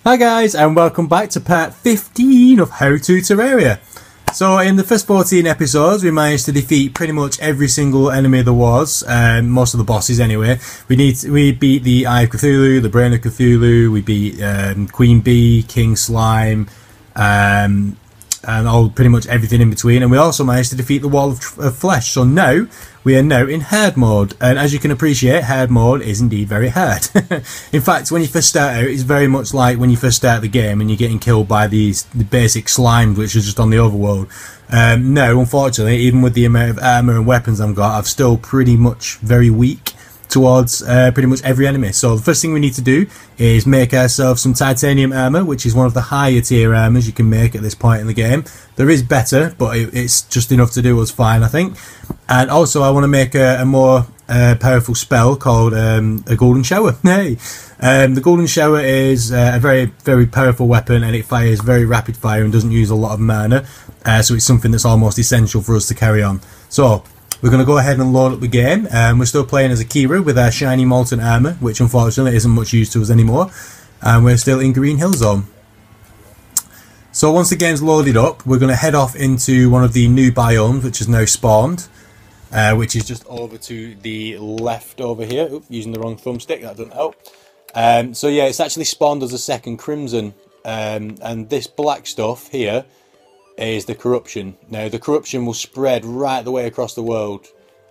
Hi guys, and welcome back to part 15 of How to Terraria. So in the first 14 episodes we managed to defeat pretty much every single enemy there was, most of the bosses anyway. We beat the Eye of Cthulhu, the Brain of Cthulhu, we beat Queen Bee, King Slime, and all pretty much everything in between, and we also managed to defeat the Wall of Flesh. So now we are now in hard mode, and as you can appreciate, hard mode is indeed very hard. In fact, when you first start out, it's very much like when you first start the game and you're getting killed by the basic slimes which are just on the overworld. Now, unfortunately, even with the amount of armour and weapons I've got, I'm still pretty much very weak towards pretty much every enemy. So the first thing we need to do is make ourselves some titanium armour, which is one of the higher tier armours you can make at this point in the game. There is better, but it's just enough to do us fine, I think. And also I want to make a more powerful spell called a golden shower. Hey, the golden shower is a very powerful weapon, and it fires very rapid fire and doesn't use a lot of mana, so it's something that's almost essential for us to carry on. So we're going to go ahead and load up the game. We're still playing as Akira with our shiny molten armour, which unfortunately isn't much use to us anymore. And we're still in Green Hill Zone. So once the game's loaded up, we're going to head off into one of the new biomes, which has now spawned. Which is just over to the left over here. Oop, using the wrong thumbstick, that doesn't help. So yeah, it's actually spawned as a second Crimson. And this black stuff here is the corruption. Now the corruption will spread right the way across the world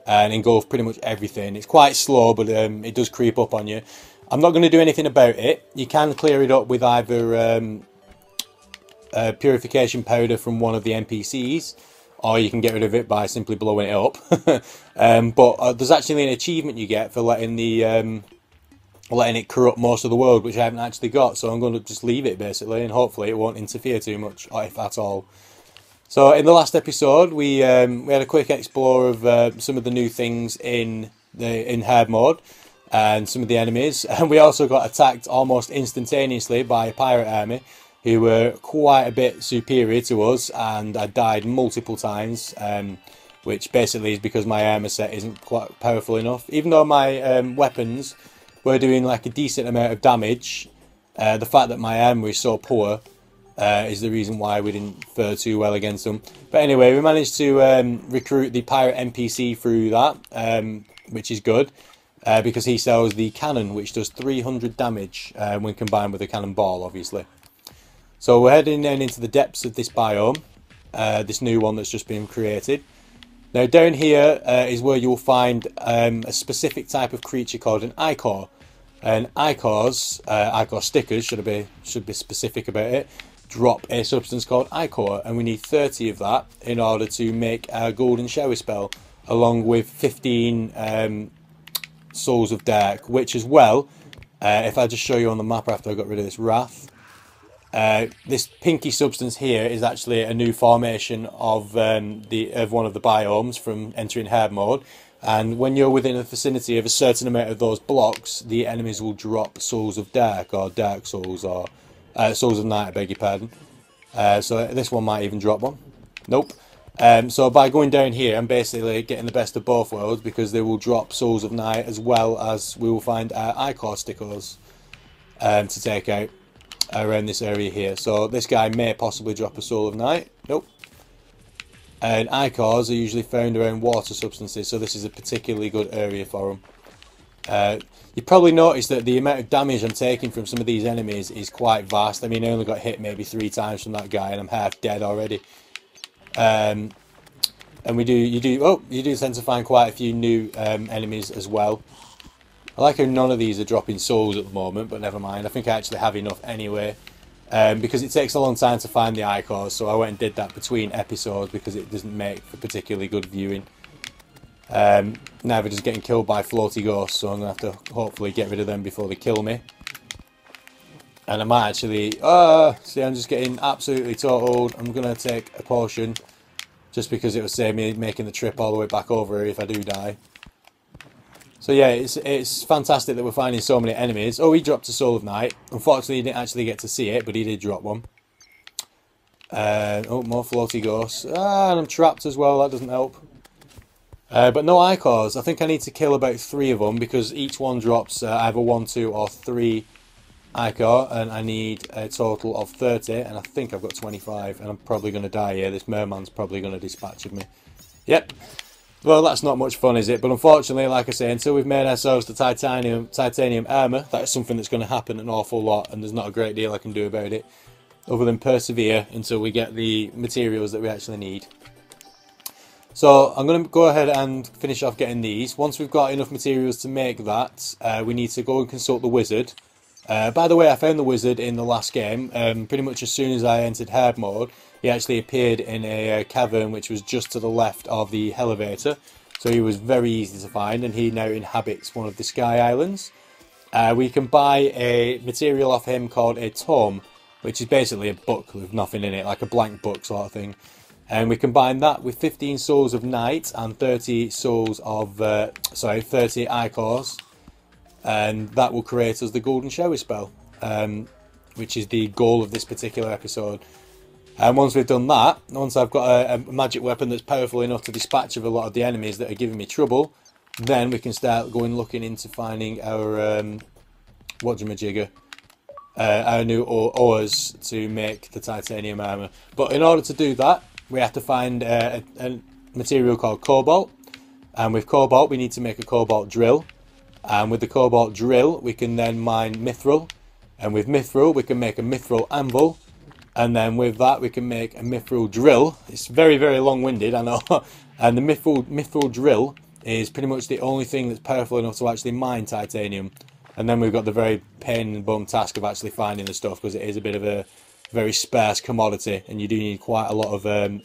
and engulf pretty much everything. It's quite slow, but it does creep up on you. I'm not going to do anything about it. You can clear it up with either purification powder from one of the NPCs, or you can get rid of it by simply blowing it up. But there's actually an achievement you get for letting it corrupt most of the world, which I haven't actually got, so I'm going to just leave it basically, and hopefully it won't interfere too much, or if at all. So in the last episode we had a quick explore of some of the new things in hard mode and some of the enemies, and we also got attacked almost instantaneously by a pirate army who were quite a bit superior to us, and I died multiple times, which basically is because my armour set isn't quite powerful enough. Even though my weapons were doing like a decent amount of damage, the fact that my armour is so poor is the reason why we didn't fare too well against them. But anyway, we managed to recruit the pirate NPC through that, which is good, because he sells the cannon, which does 300 damage when combined with a cannonball, obviously. So we're heading then into the depths of this biome, this new one that's just been created. Now down here is where you'll find a specific type of creature called an ichor. And ichors, ichor stickers, should be specific about it, drop a substance called ichor, and we need 30 of that in order to make our golden shower spell, along with 15 souls of dark, which as well, if I just show you on the map after I got rid of this wrath, this pinky substance here is actually a new formation of one of the biomes from entering hard mode, and when you're within the vicinity of a certain amount of those blocks, the enemies will drop souls of dark, or dark souls, or souls of night, I beg your pardon. So this one might even drop one. Nope. So by going down here, I'm basically getting the best of both worlds, because they will drop souls of night as well as we will find ichor stickers to take out around this area here. So this guy may possibly drop a soul of night. Nope. And ichors are usually found around water substances, so this is a particularly good area for them. You probably noticed that the amount of damage I'm taking from some of these enemies is quite vast. I mean, I only got hit maybe 3 times from that guy, and I'm half dead already. And you do tend to find quite a few new enemies as well. I like how none of these are dropping souls at the moment, but never mind. I think I actually have enough anyway, because it takes a long time to find the ichors, so I went and did that between episodes because it doesn't make for particularly good viewing. Now we're just getting killed by floaty ghosts, so I'm going to have to hopefully get rid of them before they kill me. And I might actually... see, I'm just getting absolutely totaled. I'm going to take a potion, just because it will save me making the trip all the way back over here if I do die. So yeah, it's fantastic that we're finding so many enemies. Oh, he dropped a Soul of Night. Unfortunately, he didn't actually get to see it, but he did drop one. Oh, more floaty ghosts. And I'm trapped as well, that doesn't help. But no ichors. I think I need to kill about 3 of them, because each one drops either 1, 2 or 3 ichor, and I need a total of 30, and I think I've got 25, and I'm probably going to die here. This merman's probably going to dispatch of me. Yep. Well, that's not much fun, is it? But unfortunately, like I say, until we've made ourselves the titanium armour, that's something that's going to happen an awful lot, and there's not a great deal I can do about it, other than persevere until we get the materials that we actually need. So I'm going to go ahead and finish off getting these. Once we've got enough materials to make that, we need to go and consult the wizard. By the way, I found the wizard in the last game. Pretty much as soon as I entered hard mode, he actually appeared in a cavern which was just to the left of the elevator. So he was very easy to find, and he now inhabits one of the Sky Islands. We can buy a material off him called a tome, which is basically a book with nothing in it, like a blank book sort of thing. And we combine that with 15 souls of night and 30 souls of, 30 ichors. And that will create us the golden shower spell, which is the goal of this particular episode. And once we've done that, once I've got a magic weapon that's powerful enough to dispatch of a lot of the enemies that are giving me trouble, then we can start going looking into finding our whatchamajigger, our new ores to make the titanium armour. But in order to do that, we have to find a material called Cobalt, and with Cobalt we need to make a Cobalt drill. And with the Cobalt drill we can then mine Mythril, and with Mythril we can make a Mythril anvil, and then with that we can make a Mythril drill. It's very, very long-winded, I know. And the Mythril drill is pretty much the only thing that's powerful enough to actually mine titanium. And then we've got the very pain in the bum task of actually finding the stuff, because it is a bit of a very sparse commodity, and you do need quite a lot of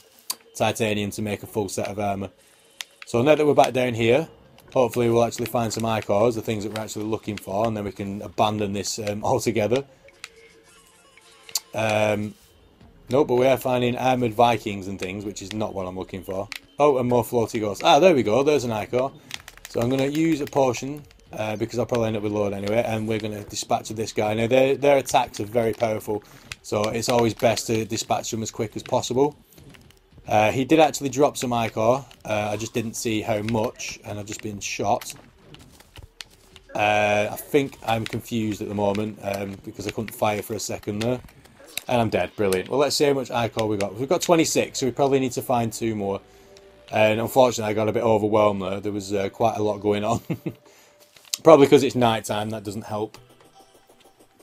titanium to make a full set of armour. So now that we're back down here, hopefully we'll actually find some ichors, the things that we're actually looking for, and then we can abandon this altogether. No, but we are finding armoured Vikings and things, which is not what I'm looking for. Oh, and more floaty ghosts. Ah, there we go, there's an ichor. So I'm going to use a potion, because I'll probably end up with load anyway, and we're going to dispatch of this guy. Now, their attacks are very powerful, so it's always best to dispatch them as quick as possible. He did actually drop some ichor, I just didn't see how much, and I've just been shot. I think I'm confused at the moment, because I couldn't fire for a second there. And I'm dead, brilliant. Well, let's see how much ichor we got. We've got 26, so we probably need to find 2 more. And unfortunately I got a bit overwhelmed there, there was quite a lot going on. Probably because it's night time, that doesn't help.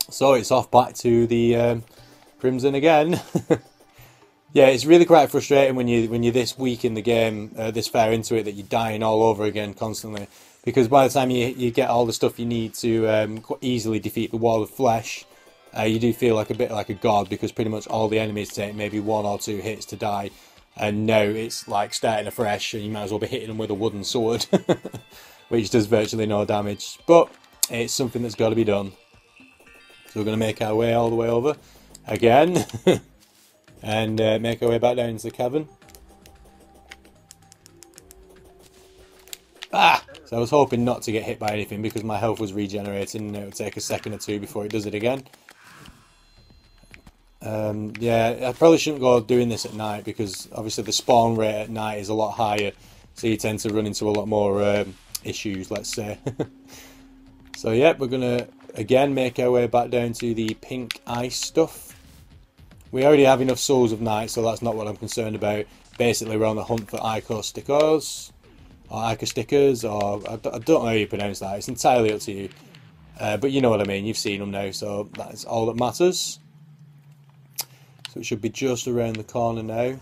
So it's off back to the Crimson again. Yeah, it's really quite frustrating when you're this weak in the game, this far into it, that you're dying all over again constantly. Because by the time you get all the stuff you need to quite easily defeat the Wall of Flesh, you do feel like a bit like a god, because pretty much all the enemies take maybe 1 or 2 hits to die. And now it's like starting afresh, and you might as well be hitting them with a wooden sword, which does virtually no damage. But it's something that's got to be done. So we're going to make our way all the way over again. And make our way back down into the cavern. Ah! So I was hoping not to get hit by anything, because my health was regenerating, and it would take a second or 2 before it does it again. Yeah, I probably shouldn't go doing this at night, because obviously the spawn rate at night is a lot higher, so you tend to run into a lot more issues, let's say. So yeah, we're going to again make our way back down to the pink ice stuff. We already have enough souls of night, so that's not what I'm concerned about. Basically we're on the hunt for ichor stickers, or ichor stickers, or I don't know how you pronounce that, it's entirely up to you. But you know what I mean, you've seen them now, so that's all that matters. So it should be just around the corner now.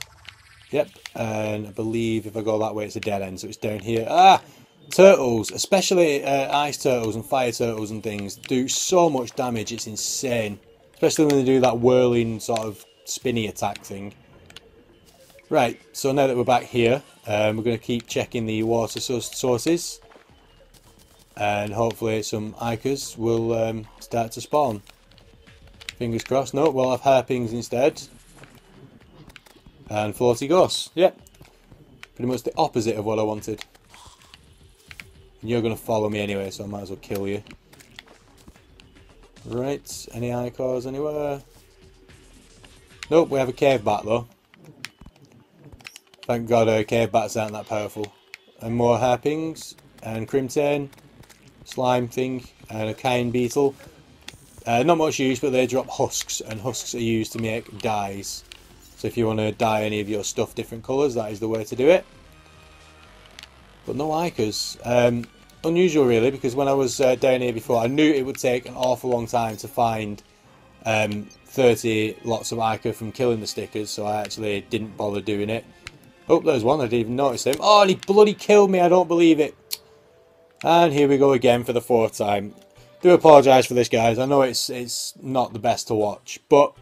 Yep, and I believe if I go that way it's a dead end, so it's down here. Ah! Turtles, especially ice turtles and fire turtles and things, do so much damage, it's insane. Especially when they do that whirling sort of spinny attack thing. Right, so now that we're back here, we're going to keep checking the water sources. And hopefully some ichors will start to spawn. Fingers crossed. No, we'll have harpings instead. And floaty ghosts. Yep. Pretty much the opposite of what I wanted. And you're going to follow me anyway, so I might as well kill you. Right, any ichors anywhere? Nope, we have a cave bat though. Thank God cave bats aren't that powerful. And more harpings, and crimson, slime thing, and a kind beetle. Not much use, but they drop husks, and husks are used to make dyes. So if you want to dye any of your stuff different colours, that is the way to do it. But no icers. Unusual really, because when I was down here before, I knew it would take an awful long time to find 30 lots of ichor from killing the stickers, so I actually didn't bother doing it. Oh, there's one, I didn't even notice him. Oh, and he bloody killed me, I don't believe it. And here we go again for the 4th time. Do apologise for this, guys. I know it's not the best to watch, but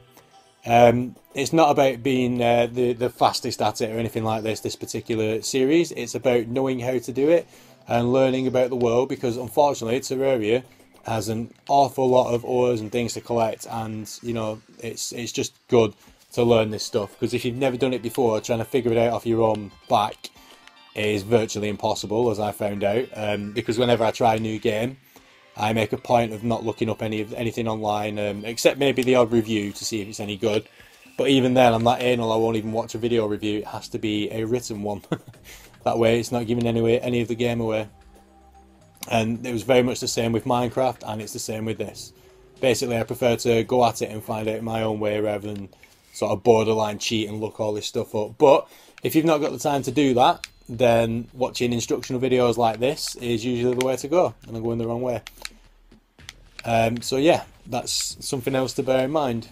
it's not about being the fastest at it or anything like this particular series. It's about knowing how to do it and learning about the world, because unfortunately Terraria has an awful lot of ores and things to collect, and you know, it's just good to learn this stuff, because if you've never done it before, trying to figure it out off your own back is virtually impossible, as I found out, because whenever I try a new game, I make a point of not looking up anything online, except maybe the odd review to see if it's any good. But even then, I'm that anal, I won't even watch a video review. It has to be a written one. That way it's not giving any of the game away. And it was very much the same with Minecraft, and it's the same with this. Basically, I prefer to go at it and find out my own way, rather than sort of borderline cheat and look all this stuff up. But if you've not got the time to do that, then watching instructional videos like this is usually the way to go, and I'm going the wrong way. So yeah, that's something else to bear in mind.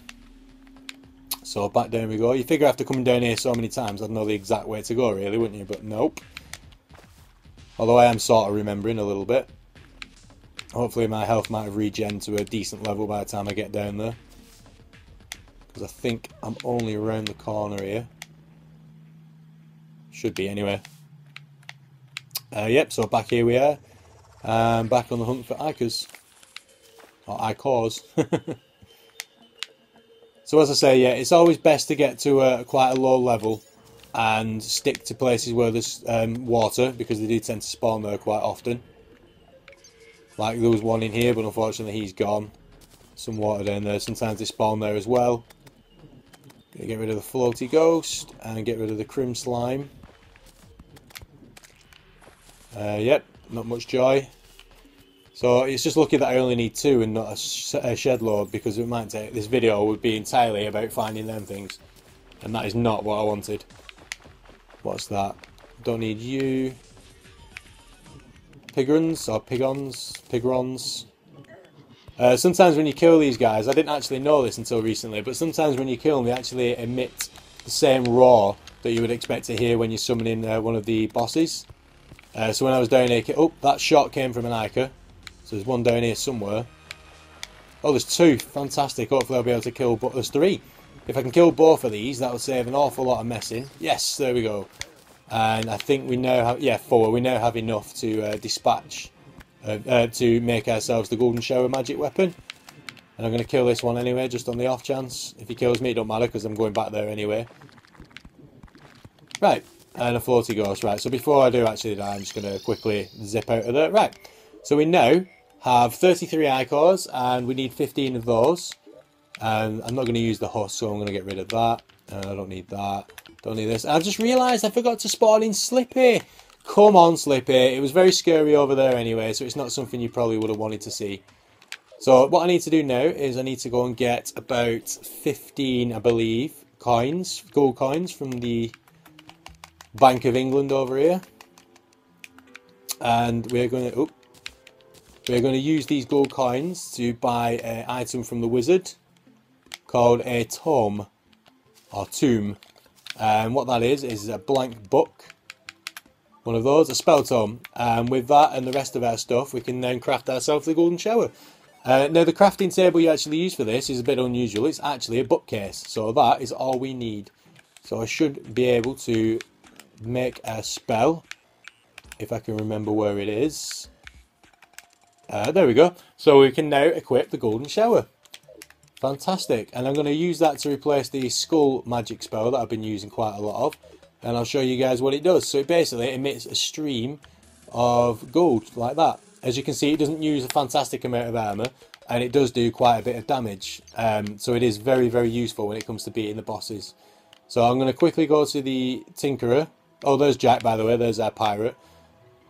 So back down we go. You figure after coming down here so many times I'd know the exact way to go really, wouldn't you? But nope. Although I am sort of remembering a little bit. Hopefully my health might have regen to a decent level by the time I get down there. Because I think I'm only around the corner here. Should be anyway. Yep, so back here we are. Back on the hunt for ichors. Or ichors. So as I say, yeah, it's always best to get to quite a low level and stick to places where there's water, because they do tend to spawn there quite often. Like there was one in here, but unfortunately he's gone. Some water down there. Sometimes they spawn there as well. Gonna get rid of the floaty ghost and get rid of the crim slime. Yep, not much joy. So it's just lucky that I only need 2 and not a shed load, because it might take, this video would be entirely about finding them things, and that is not what I wanted. What's that? Don't need you. Pigrons or pigrons. Sometimes when you kill these guys, I didn't actually know this until recently, but sometimes when you kill them, they actually emit the same roar that you would expect to hear when you're summoning one of the bosses. So when I was down here, oh, that shot came from an ichor. So there's one down here somewhere. Oh, there's 2. Fantastic. Hopefully I'll be able to kill, but there's 3. If I can kill both of these, that will save an awful lot of messing. Yes, there we go. And I think we now have, yeah, 4. We now have enough to dispatch, to make ourselves the golden shower magic weapon. And I'm going to kill this one anyway, just on the off chance. If he kills me, it don't matter, because I'm going back there anyway. Right, and a floaty ghost. Right, so before I do actually die, I'm just going to quickly zip out of there. Right, so we now have 33 ichors, and we need 15 of those. And I'm not going to use the husk, so I'm going to get rid of that. I don't need that. Don't need this. I've just realised I forgot to spawn in Slippy. Come on, Slippy. It was very scary over there anyway, so it's not something you probably would have wanted to see. So what I need to do now is I need to go and get about 15, I believe, coins, gold coins from the Bank of England over here. And we're going to use these gold coins to buy an item from the wizard called a tome, or tomb. And what that is a blank book. One of those, a spell tome. And with that and the rest of our stuff, we can then craft ourselves the golden shower. Now the crafting table you actually use for this is a bit unusual. It's actually a bookcase. So that is all we need. So I should be able to make a spell, if I can remember where it is. There we go. So we can now equip the golden shower. Fantastic. And I'm going to use that to replace the skull magic spell that I've been using quite a lot of. And I'll show you guys what it does. So it basically emits a stream of gold like that. As you can see, it doesn't use a fantastic amount of armour, and it does do quite a bit of damage. So it is very, very useful when it comes to beating the bosses. So I'm going to quickly go to the Tinkerer. Oh, there's Jack, by the way. There's our pirate.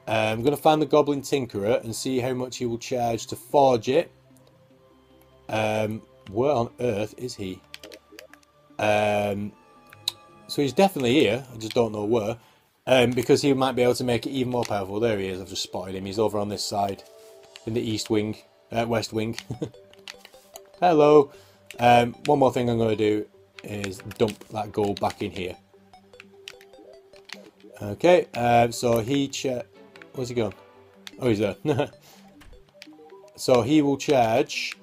I'm going to find the Goblin Tinkerer and see how much he will charge to forge it. Where on earth is he? So he's definitely here. I just don't know where. Because he might be able to make it even more powerful. There he is. I've just spotted him. He's over on this side, in the east wing, west wing. Hello. One more thing I'm going to do is dump that gold back in here. Okay. So where's he gone? Oh, he's there. So he will charge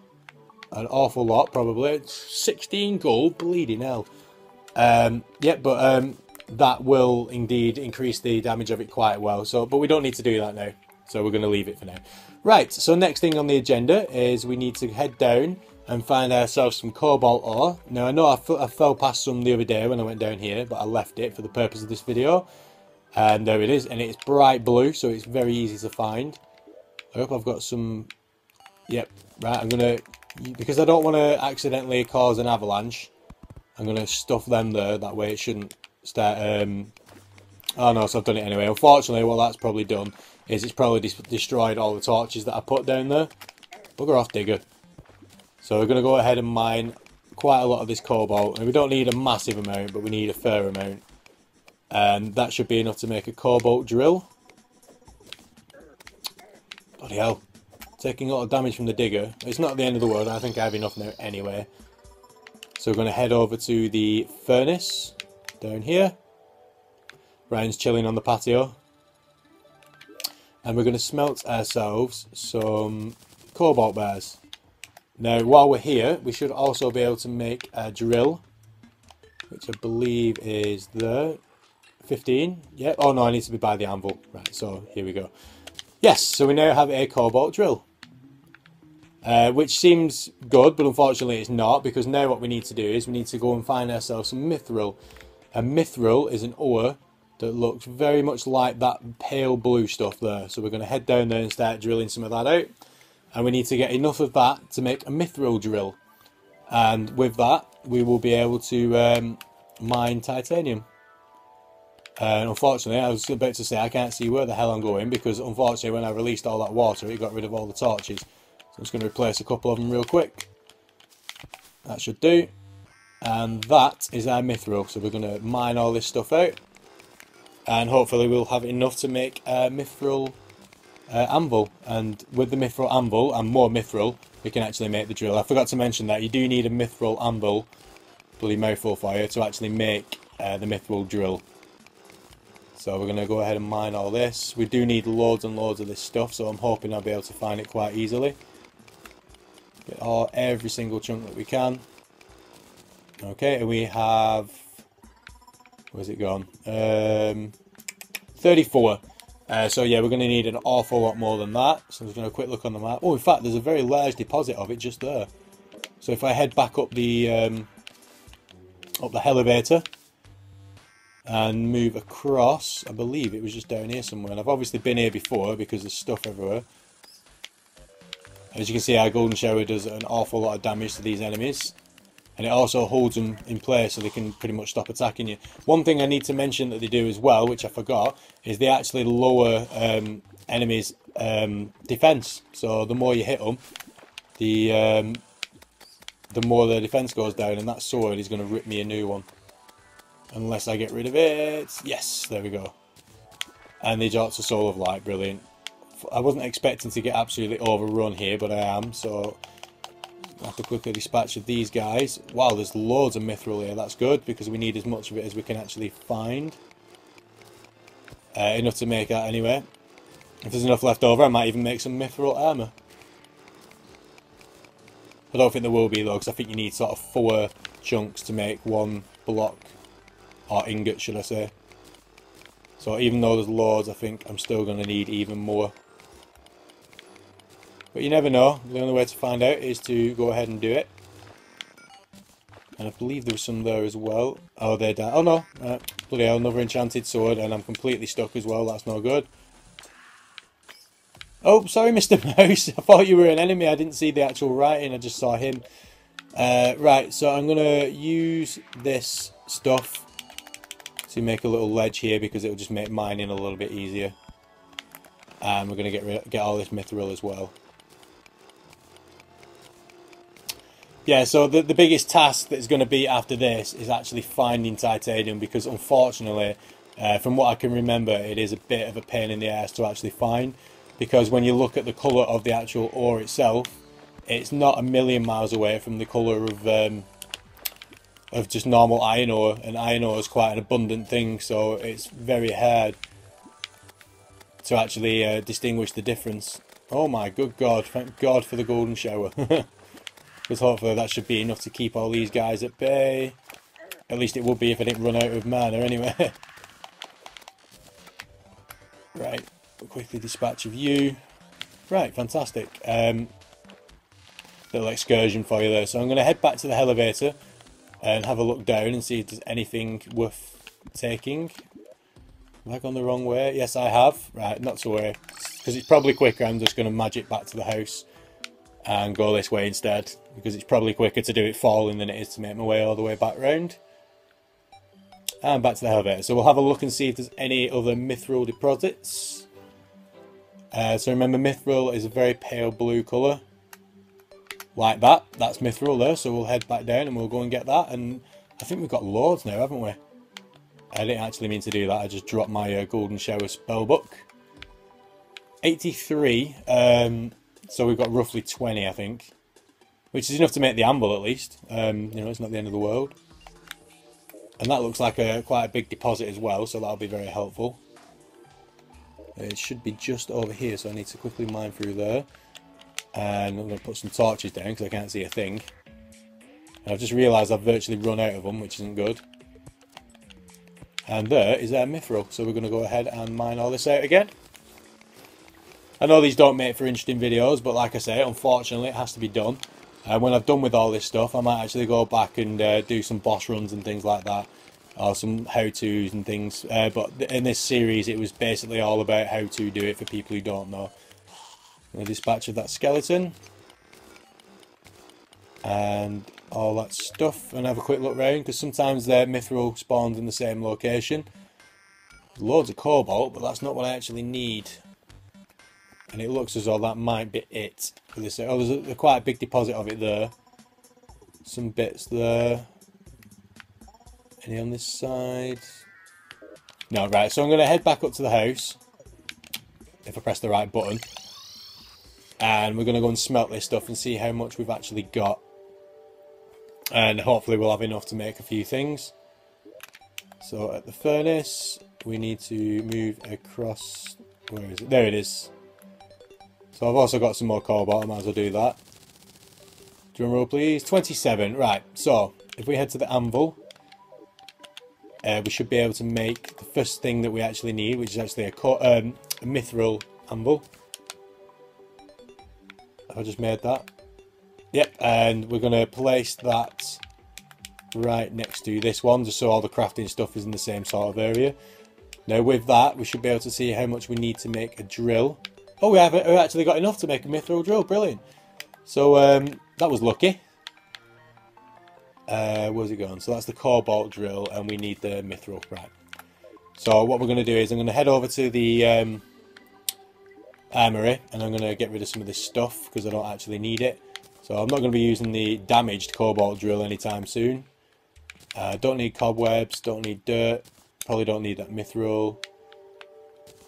an awful lot, probably 16 gold. Bleeding hell. Yeah, but that will indeed increase the damage of it quite well. So, but we don't need to do that now. So we're going to leave it for now. Right, so next thing on the agenda is we need to head down and find ourselves some cobalt ore. Now I know I fell past some the other day when I went down here, but I left it for the purpose of this video. And there it is, and it's bright blue, so it's very easy to find. I hope I've got some... Yep, right, I'm going to... Because I don't want to accidentally cause an avalanche, I'm going to stuff them there, that way it shouldn't start... Oh no, so I've done it anyway. Unfortunately, what that's probably done is it's probably destroyed all the torches that I put down there. Bugger off, digger. So we're going to go ahead and mine quite a lot of this cobalt. And we don't need a massive amount, but we need a fair amount. And that should be enough to make a cobalt drill. Bloody hell. Taking a lot of damage from the digger. It's not the end of the world. I think I have enough now anyway. So we're going to head over to the furnace down here. Ryan's chilling on the patio. And we're going to smelt ourselves some cobalt bars. Now, while we're here, we should also be able to make a drill, which I believe is the 15. Yeah. Oh no, I need to be by the anvil. Right. So here we go. Yes. So we now have a cobalt drill, which seems good, but unfortunately it's not, because now what we need to do is we need to go and find ourselves some Mythril. And Mythril is an ore that looks very much like that pale blue stuff there. So we're going to head down there and start drilling some of that out. And we need to get enough of that to make a Mythril drill. And with that, we will be able to mine titanium. And unfortunately, I was about to say I can't see where the hell I'm going, because unfortunately when I released all that water, it got rid of all the torches. So I'm just going to replace a couple of them real quick. That should do. And that is our Mythril. So we're going to mine all this stuff out. And hopefully we'll have enough to make a Mythril anvil. And with the Mythril anvil and more Mythril, we can actually make the drill. I forgot to mention that you do need a Mythril anvil, bloody mouthful for you, to actually make the Mythril drill. So we're going to go ahead and mine all this. We do need loads and loads of this stuff, so I'm hoping I'll be able to find it quite easily. Get every single chunk that we can. Okay, and we have... Where's it gone? 34. So yeah, we're going to need an awful lot more than that. So I'm just going to quick look on the map. Oh, in fact, there's a very large deposit of it just there. So if I head back up the elevator and move across, I believe it was just down here somewhere. And I've obviously been here before because there's stuff everywhere. As you can see, our golden shower does an awful lot of damage to these enemies. And it also holds them in place so they can pretty much stop attacking you. One thing I need to mention that they do as well, which I forgot, is they actually lower enemies' defense. So the more you hit them, the more their defense goes down, and that sword is going to rip me a new one. Unless I get rid of it. Yes, there we go. And they dropped a Soul of Light, brilliant. I wasn't expecting to get absolutely overrun here, but I am, so... I have to quickly dispatch of these guys. Wow, there's loads of Mythril here. That's good, because we need as much of it as we can actually find. Enough to make that anyway. If there's enough left over, I might even make some Mythril armour. I don't think there will be though, because I think you need sort of 4 chunks to make 1 block. Or ingot, should I say. So even though there's loads, I think I'm still going to need even more. But you never know. The only way to find out is to go ahead and do it. And I believe there was some there as well. Oh, they're down. Oh no. Bloody hell, another enchanted sword, and I'm completely stuck as well. That's no good. Oh, sorry, Mr. Mouse. I thought you were an enemy. I didn't see the actual writing. I just saw him. Right, so I'm going to use this stuff to make a little ledge here, because it will just make mining a little bit easier. And we're going to get all this Mythril as well. Yeah, so the biggest task that's going to be after this is actually finding titanium, because unfortunately, from what I can remember, it is a bit of a pain in the ass to actually find, because when you look at the colour of the actual ore itself, it's not a million miles away from the colour of just normal iron ore, and iron ore is quite an abundant thing, so it's very hard to actually distinguish the difference. Oh my good God, thank God for the golden shower. Because hopefully that should be enough to keep all these guys at bay. At least it would be if I didn't run out of mana anyway. Right, we'll quickly dispatch of you. Right, fantastic. Little excursion for you there. So I'm going to head back to the elevator and have a look down and see if there's anything worth taking. Have I gone the wrong way? Yes, I have. Right, not to worry. Because it's probably quicker, I'm just going to magic back to the house and go this way instead, because it's probably quicker to do it falling than it is to make my way all the way back round. And back to the elevator. So we'll have a look and see if there's any other Mythril deposits. So remember, Mythril is a very pale blue colour. Like that. That's Mythril there. So we'll head back down and we'll go and get that. And I think we've got loads now, haven't we? I didn't actually mean to do that. I just dropped my Golden Shower spellbook. 83. So we've got roughly 20, I think. Which is enough to make the anvil at least. You know, it's not the end of the world. And that looks like quite a big deposit as well, so that'll be very helpful. It should be just over here, so I need to quickly mine through there. And I'm going to put some torches down because I can't see a thing. And I've just realised I've virtually run out of them, which isn't good. And there is our Mythril, so we're going to go ahead and mine all this out again. I know these don't make for interesting videos, but like I say, unfortunately it has to be done. When I've done with all this stuff, I might actually go back and do some boss runs and things like that, or some how-tos and things. But in this series, it was basically all about how to do it for people who don't know. I'm going to dispatch of that skeleton and all that stuff, and have a quick look round, because sometimes the Mythril spawns in the same location. Loads of cobalt, but that's not what I actually need. And it looks as though that might be it for this. Oh, there's quite a big deposit of it there. Some bits there. Any on this side? No, right. So I'm going to head back up to the house, if I press the right button. And we're going to go and smelt this stuff and see how much we've actually got. And hopefully we'll have enough to make a few things. So at the furnace, we need to move across. Where is it? There it is. So I've also got some more cobalt, I might as well do that. Drum roll please. 27, right, so if we head to the anvil, we should be able to make the first thing that we actually need, which is actually a Mythril anvil. Have I just made that? Yep, and we're going to place that right next to this one, just so all the crafting stuff is in the same sort of area. Now with that, we should be able to see how much we need to make a drill. Oh, we actually got enough to make a Mythril drill. Brilliant. So that was lucky. Where's it going? So that's the Cobalt drill, and we need the Mythril. Right. So what we're going to do is I'm going to head over to the armory, and I'm going to get rid of some of this stuff because I don't actually need it. So I'm not going to be using the damaged Cobalt drill anytime soon. Don't need cobwebs. Don't need dirt. Probably don't need that Mythril.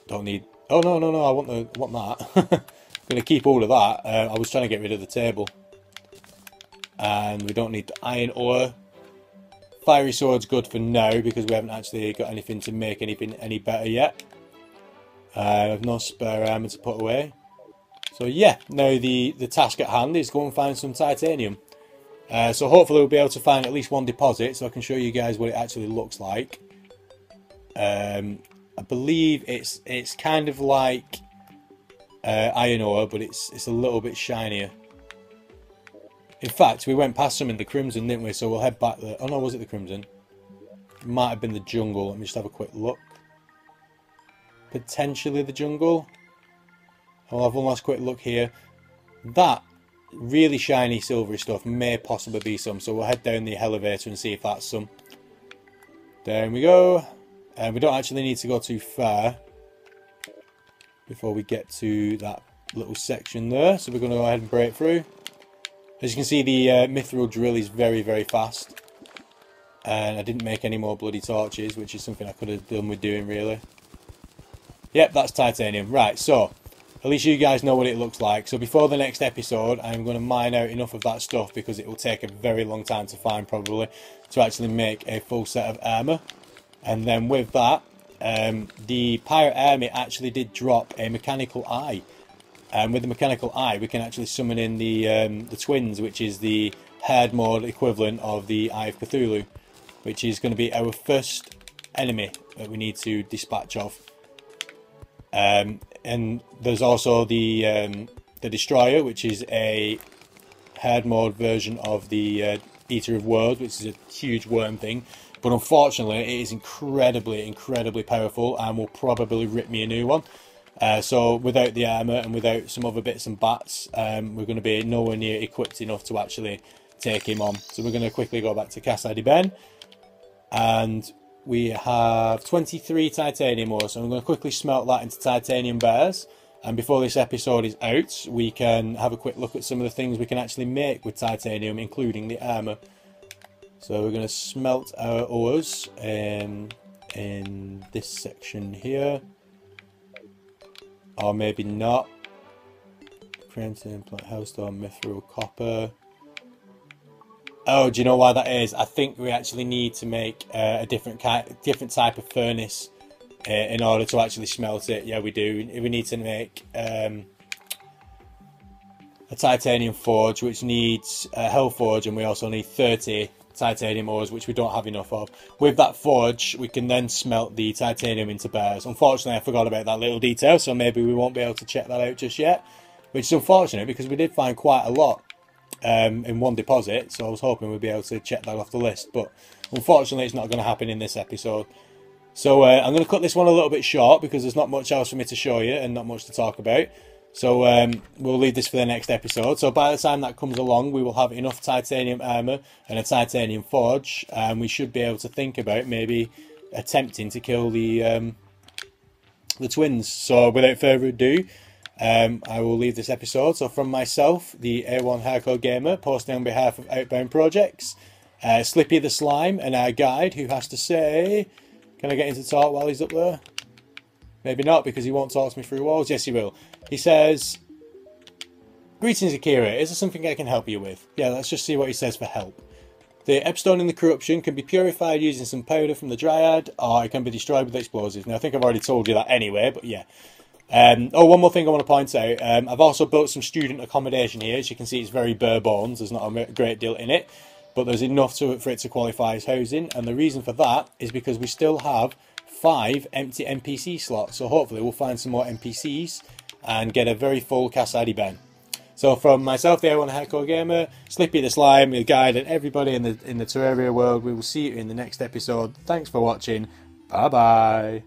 Don't need. Oh no, I want that. I'm going to keep all of that. I was trying to get rid of the table. And we don't need the iron ore. Fiery sword's good for now because we haven't actually got anything to make anything any better yet. I have no spare armour to put away. So yeah, now the task at hand is go and find some titanium. So hopefully we'll be able to find at least one deposit so I can show you guys what it actually looks like. I believe it's kind of like iron ore, but it's a little bit shinier. In fact, we went past some in the Crimson, didn't we? So we'll head back there. Oh no, was it the Crimson? It might have been the Jungle. Let me just have a quick look. Potentially the Jungle. I'll have one last quick look here. That really shiny silvery stuff may possibly be some. So we'll head down the elevator and see if that's some. There we go. And we don't actually need to go too far before we get to that little section there. So we're going to go ahead and break through. As you can see, the Mythril drill is very, very fast. And I didn't make any more bloody torches, which is something I could have done with doing, really. Yep, that's titanium. Right, so at least you guys know what it looks like. So before the next episode, I'm going to mine out enough of that stuff, because it will take a very long time to find, probably, to actually make a full set of armour. And then with that, the pirate army actually did drop a mechanical eye. And with the mechanical eye, we can actually summon in the twins, which is the hard mode equivalent of the Eye of Cthulhu, which is going to be our first enemy that we need to dispatch of. And there's also the Destroyer, which is a hard mode version of the Eater of Worlds, which is a huge worm thing. But unfortunately, it is incredibly powerful, and will probably rip me a new one. So without the armour and without some other bits and bats, we're going to be nowhere near equipped enough to actually take him on. So we're going to quickly go back to Casa di Ben. And we have 23 titanium ore, so I'm going to quickly smelt that into titanium bars. And before this episode is out, we can have a quick look at some of the things we can actually make with titanium, including the armour. So we're going to smelt our ores in this section here. Or maybe not. Crimson, plant hellstone, mithril, copper. Oh, do you know why that is? I think we actually need to make a different type of furnace in order to actually smelt it. Yeah, we do. We need to make a titanium forge, which needs a hell forge, and we also need 30 titanium ores, which we don't have enough of. With that forge, we can then smelt the titanium into bars. Unfortunately, I forgot about that little detail, so maybe we won't be able to check that out just yet, which is unfortunate, because we did find quite a lot in one deposit, so I was hoping we'd be able to check that off the list, but unfortunately it's not going to happen in this episode. So I'm going to cut this one a little bit short, because there's not much else for me to show you and not much to talk about. So we'll leave this for the next episode. So by the time that comes along, we will have enough titanium armour and a titanium forge, and we should be able to think about maybe attempting to kill the twins. So without further ado, I will leave this episode. So from myself, the A1 Hardcore Gamer, posting on behalf of Outbound Projects, Slippy the Slime, and our guide, who has to say... Can I get him to talk while he's up there? Maybe not, because he won't talk to me through walls. Yes, he will. He says, "Greetings, Akira. Is there something I can help you with?" Yeah, let's just see what he says for help. "The Epstone in the corruption can be purified using some powder from the Dryad, or it can be destroyed with explosives." Now, I think I've already told you that anyway, but yeah. Oh, one more thing I want to point out. I've also built some student accommodation here. As you can see, it's very bare bones. There's not a great deal in it, but there's enough for it to qualify as housing. And the reason for that is because we still have 5 empty NPC slots. So hopefully we'll find some more NPCs and get a very full Casa di Ben. So from myself, the A1 Hardcore Gamer, Slippy the Slime, the guide, and everybody in the Terraria world, we will see you in the next episode. Thanks for watching. Bye bye.